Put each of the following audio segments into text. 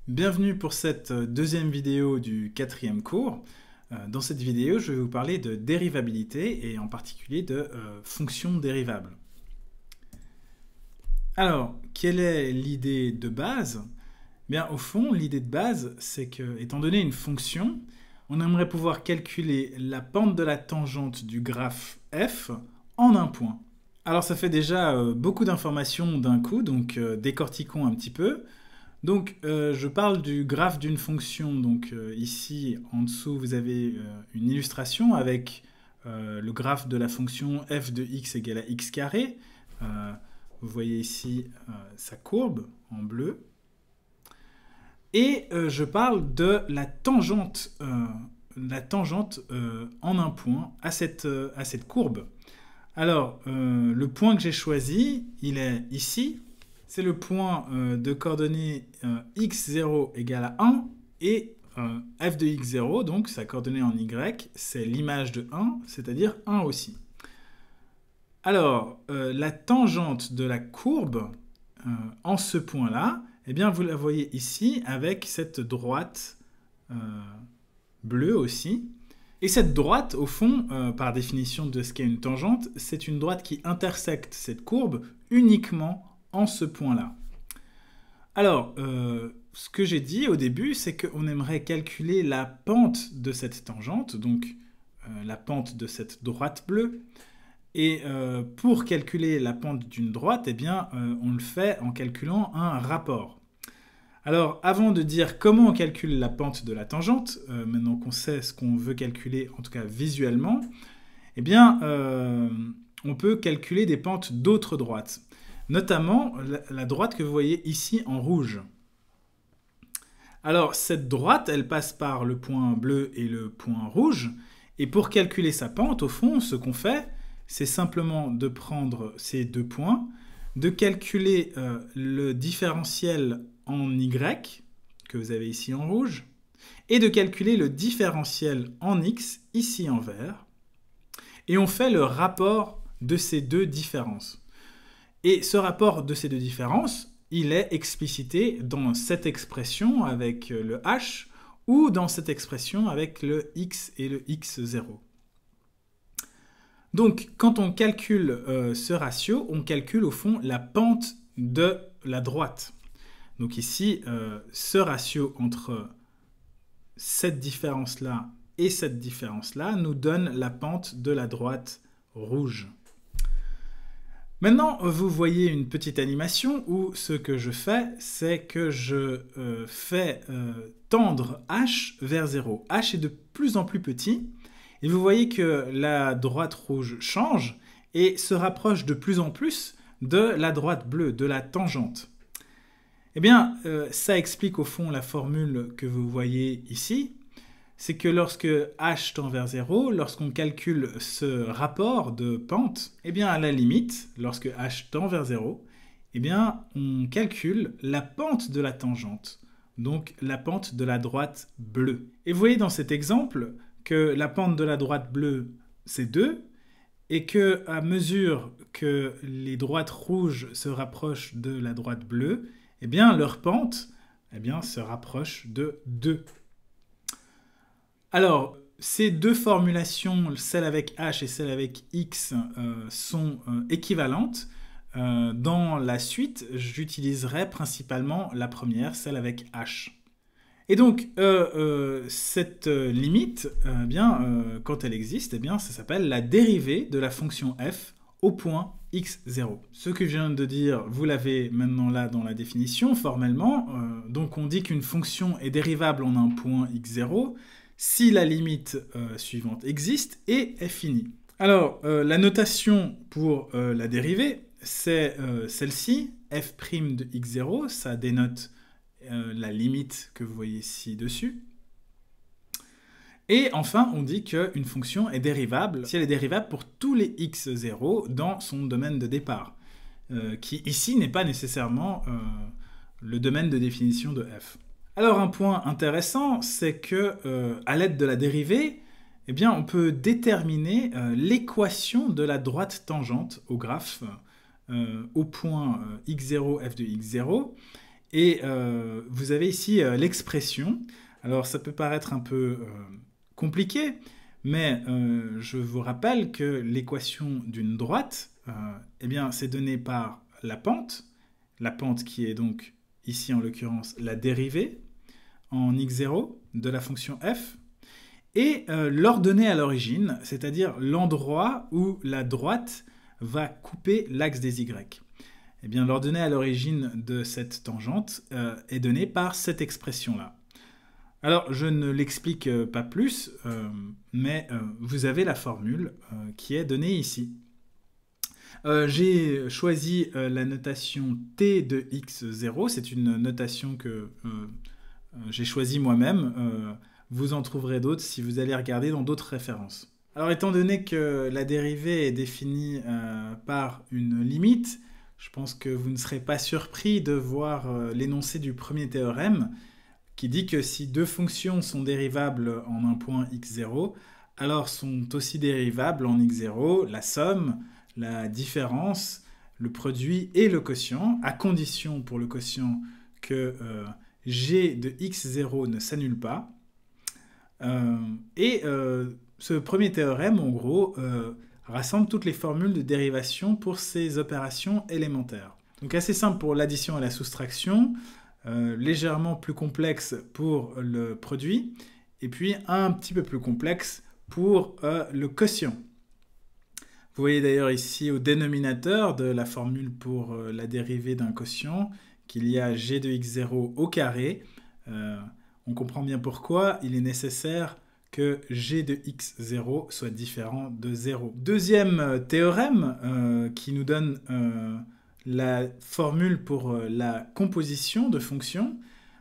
Bienvenue pour cette deuxième vidéo du quatrième cours. Dans cette vidéo, je vais vous parler de dérivabilité et en particulier de fonctions dérivables. Alors, quelle est l'idée de base? Bien, au fond, l'idée de base, c'est que, étant donné une fonction, on aimerait pouvoir calculer la pente de la tangente du graphe f en un point. Alors, ça fait déjà beaucoup d'informations d'un coup, donc décortiquons un petit peu. Donc, je parle du graphe d'une fonction. Donc, ici, en dessous, vous avez une illustration avec le graphe de la fonction f de x égale à x carré. Vous voyez ici sa courbe en bleu. Et je parle de la tangente en un point à cette courbe. Alors, le point que j'ai choisi, il est ici. C'est le point de coordonnées x0 égale à 1 et f de x0, donc sa coordonnée en y, c'est l'image de 1, c'est-à-dire 1 aussi. Alors, la tangente de la courbe en ce point-là, eh bien, vous la voyez ici avec cette droite bleue aussi. Et cette droite, au fond, par définition de ce qu'est une tangente, c'est une droite qui intersecte cette courbe uniquement en ce point-là. Alors, ce que j'ai dit au début, c'est qu'on aimerait calculer la pente de cette tangente, donc la pente de cette droite bleue. Et pour calculer la pente d'une droite, eh bien, on le fait en calculant un rapport. Alors, avant de dire comment on calcule la pente de la tangente, maintenant qu'on sait ce qu'on veut calculer, en tout cas visuellement, eh bien, on peut calculer des pentes d'autres droites. Notamment la droite que vous voyez ici en rouge. Alors, cette droite, elle passe par le point bleu et le point rouge. Et pour calculer sa pente, au fond, ce qu'on fait, c'est simplement de prendre ces deux points, de calculer le différentiel en y, que vous avez ici en rouge, et de calculer le différentiel en x, ici en vert. Et on fait le rapport de ces deux différences. Et ce rapport de ces deux différences, il est explicité dans cette expression avec le h ou dans cette expression avec le x et le x0. Donc, quand on calcule ce ratio, on calcule au fond la pente de la droite. Donc ici, ce ratio entre cette différence-là et cette différence-là nous donne la pente de la droite rouge. Maintenant, vous voyez une petite animation où ce que je fais, c'est que je fais tendre h vers 0. h est de plus en plus petit, et vous voyez que la droite rouge change et se rapproche de plus en plus de la droite bleue, de la tangente. Eh bien, ça explique au fond la formule que vous voyez ici. C'est que lorsque h tend vers 0, lorsqu'on calcule ce rapport de pente, eh bien à la limite, lorsque h tend vers 0, eh bien on calcule la pente de la tangente, donc la pente de la droite bleue. Et vous voyez dans cet exemple que la pente de la droite bleue, c'est 2, et que à mesure que les droites rouges se rapprochent de la droite bleue, eh bien leur pente se rapproche de 2. Alors, ces deux formulations, celle avec h et celle avec x, sont équivalentes. Dans la suite, j'utiliserai principalement la première, celle avec h. Et donc, cette limite, quand elle existe, ça s'appelle la dérivée de la fonction f au point x0. Ce que je viens de dire, vous l'avez maintenant là dans la définition, formellement. Donc, on dit qu'une fonction est dérivable en un point x0 si la limite suivante existe et est finie. Alors, la notation pour la dérivée, c'est celle-ci, f' de x0, ça dénote la limite que vous voyez ci-dessus. Et enfin, on dit qu'une fonction est dérivable si elle est dérivable pour tous les x0 dans son domaine de départ, qui ici n'est pas nécessairement le domaine de définition de f. Alors un point intéressant, c'est que à l'aide de la dérivée, on peut déterminer l'équation de la droite tangente au graphe au point x0 f de x0 Et vous avez ici l'expression. Alors ça peut paraître un peu compliqué, mais je vous rappelle que l'équation d'une droite, eh bien, c'est donné par la pente qui est donc ici en l'occurrence la dérivée en x0 de la fonction f, et l'ordonnée à l'origine, c'est-à-dire l'endroit où la droite va couper l'axe des y. Eh bien, l'ordonnée à l'origine de cette tangente est donnée par cette expression-là. Alors, je ne l'explique pas plus, mais vous avez la formule qui est donnée ici. J'ai choisi la notation t de x0, c'est une notation que j'ai choisie moi-même. Vous en trouverez d'autres si vous allez regarder dans d'autres références. Alors, étant donné que la dérivée est définie par une limite, je pense que vous ne serez pas surpris de voir l'énoncé du premier théorème qui dit que si deux fonctions sont dérivables en un point x0, alors sont aussi dérivables en x0 la somme, la différence, le produit et le quotient, à condition pour le quotient que g de x0 ne s'annule pas. Ce premier théorème, en gros, rassemble toutes les formules de dérivation pour ces opérations élémentaires. Donc assez simple pour l'addition et la soustraction, légèrement plus complexe pour le produit, et puis un petit peu plus complexe pour le quotient. Vous voyez d'ailleurs ici au dénominateur de la formule pour la dérivée d'un quotient qu'il y a g de x0 au carré. On comprend bien pourquoi il est nécessaire que g de x0 soit différent de 0. Deuxième théorème qui nous donne la formule pour la composition de fonctions.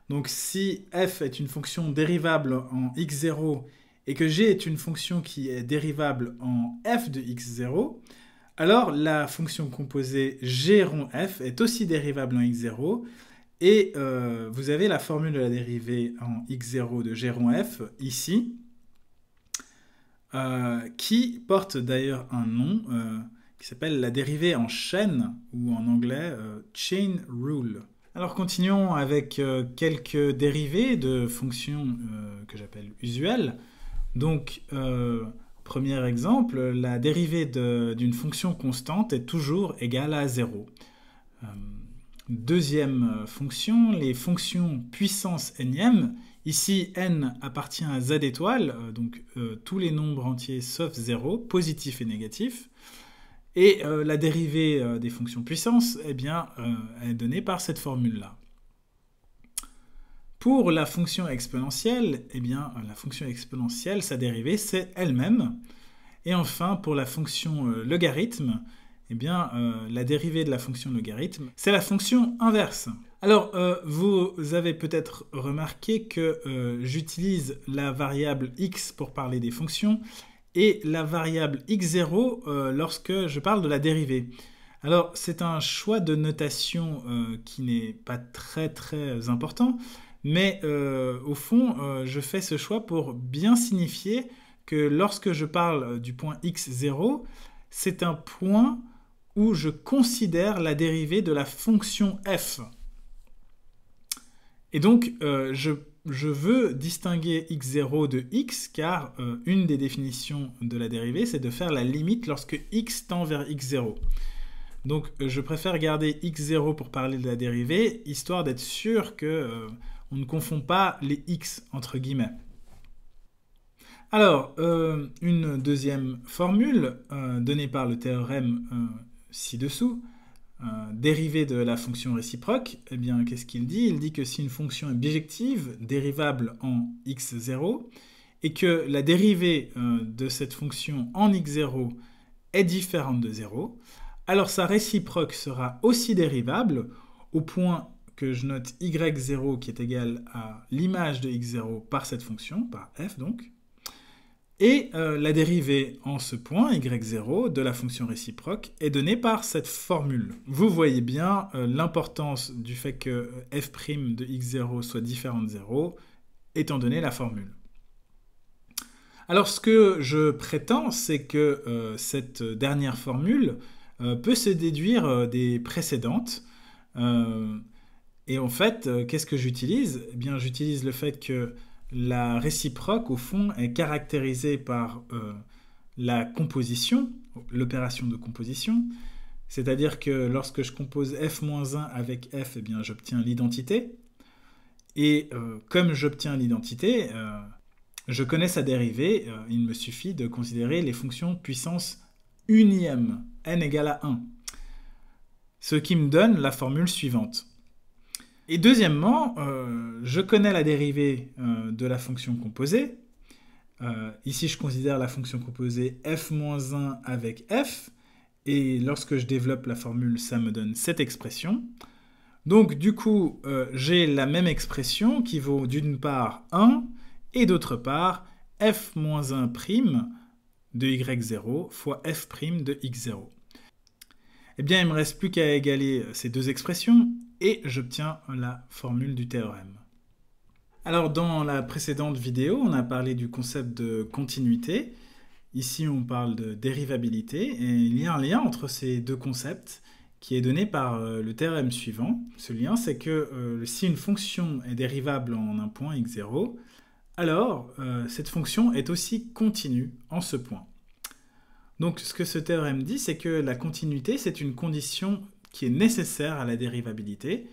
Donc si f est une fonction dérivable en x0 et que g est une fonction qui est dérivable en f de x0, alors la fonction composée g rond f est aussi dérivable en x0. Et vous avez la formule de la dérivée en x0 de g rond f ici, qui porte d'ailleurs un nom qui s'appelle la dérivée en chaîne, ou en anglais chain rule. Alors continuons avec quelques dérivées de fonctions que j'appelle usuelles. Donc, premier exemple, la dérivée d'une fonction constante est toujours égale à 0. Deuxième fonction, les fonctions puissance n-ième. Ici, n appartient à z étoile, donc tous les nombres entiers sauf 0, positifs et négatifs. Et la dérivée des fonctions puissance eh bien, est donnée par cette formule-là. Pour la fonction exponentielle, eh bien, la fonction exponentielle, sa dérivée, c'est elle-même. Et enfin, pour la fonction logarithme, eh bien, la dérivée de la fonction logarithme, c'est la fonction inverse. Alors, vous avez peut-être remarqué que j'utilise la variable x pour parler des fonctions et la variable x0 lorsque je parle de la dérivée. Alors, c'est un choix de notation qui n'est pas très important, mais au fond, je fais ce choix pour bien signifier que lorsque je parle du point x0, c'est un point où je considère la dérivée de la fonction f. Et donc, je veux distinguer x0 de x, car une des définitions de la dérivée, c'est de faire la limite lorsque x tend vers x0. Donc, je préfère garder x0 pour parler de la dérivée, histoire d'être sûr que on ne confond pas les x, entre guillemets. Alors, une deuxième formule donnée par le théorème ci-dessous, dérivée de la fonction réciproque, eh bien, qu'est-ce qu'il dit? Il dit que si une fonction est bijective, dérivable en x0, et que la dérivée de cette fonction en x0 est différente de 0, alors sa réciproque sera aussi dérivable au point que je note y0 qui est égal à l'image de x0 par cette fonction, par f donc, et la dérivée en ce point, y0, de la fonction réciproque est donnée par cette formule. Vous voyez bien l'importance du fait que f' de x0 soit différent de 0, étant donné la formule. Alors ce que je prétends, c'est que cette dernière formule peut se déduire des précédentes, Et en fait, qu'est-ce que j'utilise? Eh bien, j'utilise le fait que la réciproque, au fond, est caractérisée par la composition, l'opération de composition. C'est-à-dire que lorsque je compose f-1 avec f, eh bien, j'obtiens l'identité. Et comme j'obtiens l'identité, je connais sa dérivée. Il me suffit de considérer les fonctions puissance unième, n égale à 1. Ce qui me donne la formule suivante. Et deuxièmement, je connais la dérivée de la fonction composée. Ici, je considère la fonction composée f-1 avec f. Et lorsque je développe la formule, ça me donne cette expression. Donc, du coup, j'ai la même expression qui vaut d'une part 1 et d'autre part f-1' de y0 fois f' de x0. Eh bien, il ne me reste plus qu'à égaler ces deux expressions et j'obtiens la formule du théorème. Alors, dans la précédente vidéo, on a parlé du concept de continuité. Ici, on parle de dérivabilité et il y a un lien entre ces deux concepts qui est donné par le théorème suivant. Ce lien, c'est que si une fonction est dérivable en un point x0, alors cette fonction est aussi continue en ce point. Donc ce que ce théorème dit, c'est que la continuité, c'est une condition qui est nécessaire à la dérivabilité.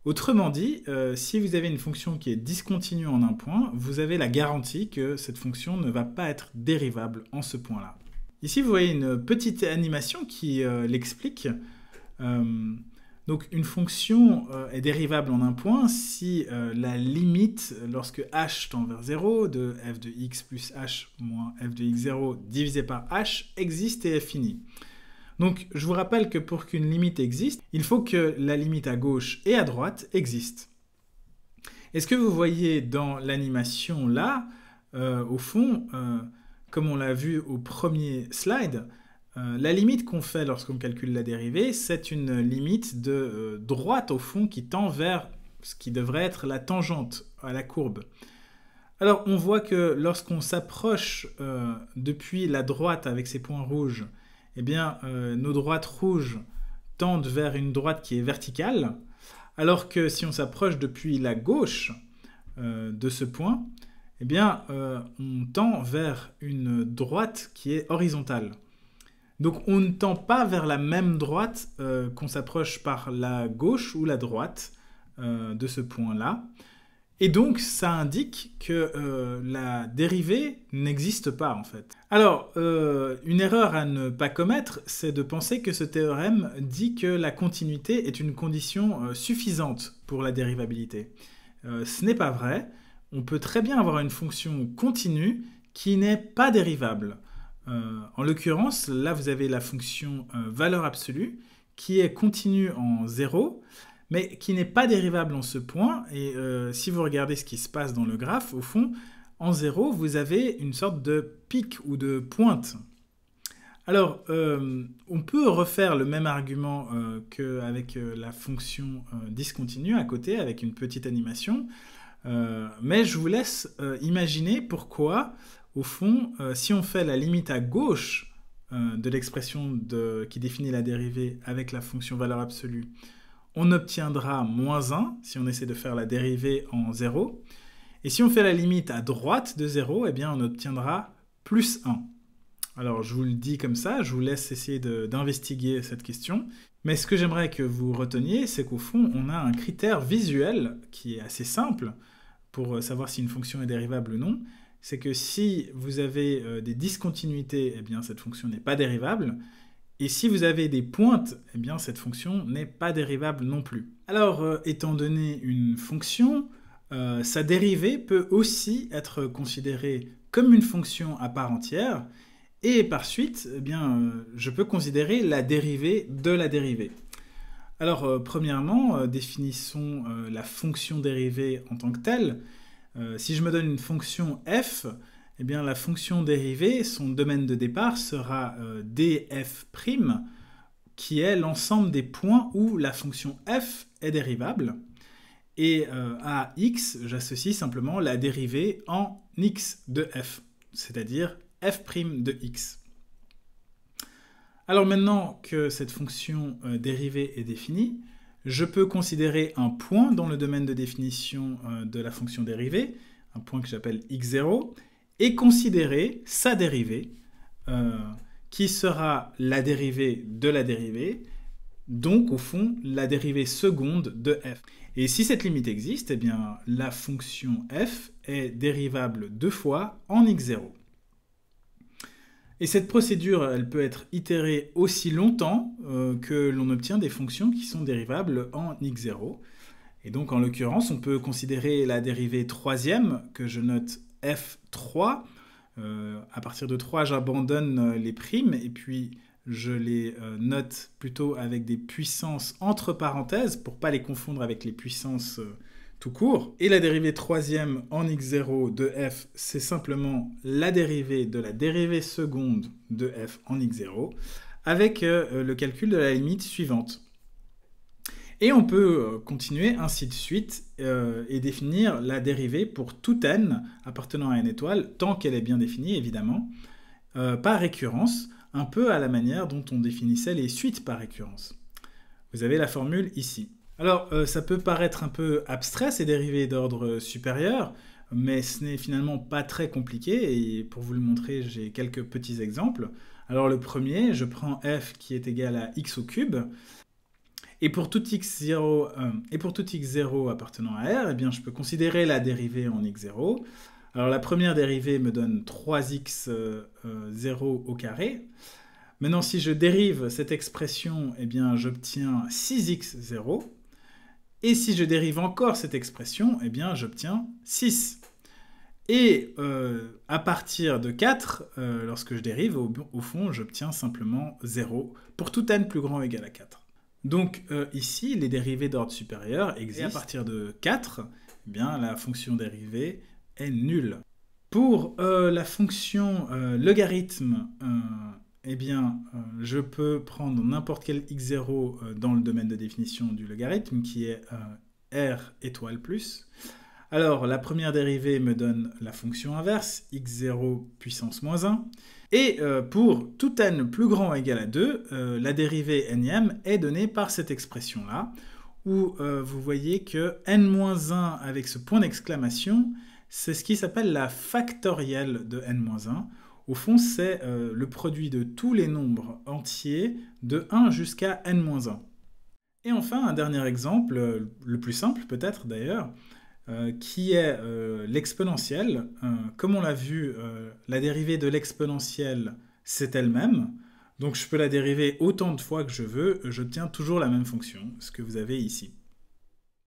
Autrement dit, si vous avez une fonction qui est discontinue en un point, vous avez la garantie que cette fonction ne va pas être dérivable en ce point-là. Ici, vous voyez une petite animation qui l'explique. Donc une fonction est dérivable en un point si la limite, lorsque h tend vers 0, de f de x plus h moins f de x0 divisé par h existe et est finie. Donc je vous rappelle que pour qu'une limite existe, il faut que la limite à gauche et à droite existe. Et ce que vous voyez dans l'animation là, au fond, comme on l'a vu au premier slide, la limite qu'on fait lorsqu'on calcule la dérivée, c'est une limite de droite au fond qui tend vers ce qui devrait être la tangente à la courbe. Alors on voit que lorsqu'on s'approche depuis la droite avec ces points rouges, eh bien nos droites rouges tendent vers une droite qui est verticale, alors que si on s'approche depuis la gauche de ce point, eh bien on tend vers une droite qui est horizontale. Donc on ne tend pas vers la même droite qu'on s'approche par la gauche ou la droite de ce point-là. Et donc ça indique que la dérivée n'existe pas en fait. Alors, une erreur à ne pas commettre, c'est de penser que ce théorème dit que la continuité est une condition suffisante pour la dérivabilité. Ce n'est pas vrai. On peut très bien avoir une fonction continue qui n'est pas dérivable. En l'occurrence, là vous avez la fonction valeur absolue qui est continue en 0, mais qui n'est pas dérivable en ce point. Et si vous regardez ce qui se passe dans le graphe, au fond, en 0, vous avez une sorte de pic ou de pointe. Alors, on peut refaire le même argument qu'avec la fonction discontinue à côté, avec une petite animation, mais je vous laisse imaginer pourquoi. Au fond, si on fait la limite à gauche de l'expression qui définit la dérivée avec la fonction valeur absolue, on obtiendra moins 1 si on essaie de faire la dérivée en 0. Et si on fait la limite à droite de 0, eh bien on obtiendra plus 1. Alors je vous le dis comme ça, je vous laisse essayer d'investiguer cette question. Mais ce que j'aimerais que vous reteniez, c'est qu'au fond, on a un critère visuel qui est assez simple pour savoir si une fonction est dérivable ou non. C'est que si vous avez des discontinuités, eh bien cette fonction n'est pas dérivable. Et si vous avez des pointes, eh bien cette fonction n'est pas dérivable non plus. Alors, étant donné une fonction, sa dérivée peut aussi être considérée comme une fonction à part entière. Et par suite, eh bien, je peux considérer la dérivée de la dérivée. Alors, premièrement, définissons la fonction dérivée en tant que telle. Si je me donne une fonction f, eh bien, la fonction dérivée, son domaine de départ sera df', qui est l'ensemble des points où la fonction f est dérivable. Et à x, j'associe simplement la dérivée en x de f, c'est-à-dire f' de x. Alors maintenant que cette fonction dérivée est définie, Je peux considérer un point dans le domaine de définition de la fonction dérivée, un point que j'appelle x0, et considérer sa dérivée, qui sera la dérivée de la dérivée, donc au fond la dérivée seconde de f. Et si cette limite existe, eh bien la fonction f est dérivable deux fois en x0. Et cette procédure, elle peut être itérée aussi longtemps que l'on obtient des fonctions qui sont dérivables en x0. Et donc, en l'occurrence, on peut considérer la dérivée troisième, que je note f3. À partir de 3, j'abandonne les primes, et puis je les note plutôt avec des puissances entre parenthèses, pour ne pas les confondre avec les puissances tout court. Et la dérivée troisième en x0 de f, c'est simplement la dérivée de la dérivée seconde de f en x0, avec le calcul de la limite suivante. Et on peut continuer ainsi de suite et définir la dérivée pour tout n appartenant à n étoile, tant qu'elle est bien définie évidemment, par récurrence, un peu à la manière dont on définissait les suites par récurrence. Vous avez la formule ici. Alors, ça peut paraître un peu abstrait, ces dérivées d'ordre supérieur, mais ce n'est finalement pas très compliqué, et pour vous le montrer, j'ai quelques petits exemples. Alors le premier, je prends f qui est égal à x au cube, et pour tout x0, appartenant à R, eh bien, je peux considérer la dérivée en x0. Alors la première dérivée me donne 3x0 au carré. Maintenant, si je dérive cette expression, eh bien, j'obtiens 6x0. Et si je dérive encore cette expression, eh bien, j'obtiens 6. Et à partir de 4, lorsque je dérive, au fond, j'obtiens simplement 0 pour tout n plus grand ou égal à 4. Donc ici, les dérivées d'ordre supérieur existent. Et à partir de 4, eh bien, la fonction dérivée est nulle. Pour la fonction logarithme, eh bien, je peux prendre n'importe quel x0 dans le domaine de définition du logarithme, qui est r étoile plus. Alors, la première dérivée me donne la fonction inverse, x0 puissance moins 1. Et pour tout n plus grand ou égal à 2, la dérivée nème est donnée par cette expression-là, où vous voyez que n-1 avec ce point d'exclamation, c'est ce qui s'appelle la factorielle de n-1. Au fond, c'est le produit de tous les nombres entiers de 1 jusqu'à n-1. Et enfin, un dernier exemple, le plus simple peut-être d'ailleurs, qui est l'exponentielle. Comme on l'a vu, la dérivée de l'exponentielle, c'est elle-même. Donc je peux la dériver autant de fois que je veux, j'obtiens toujours la même fonction, ce que vous avez ici.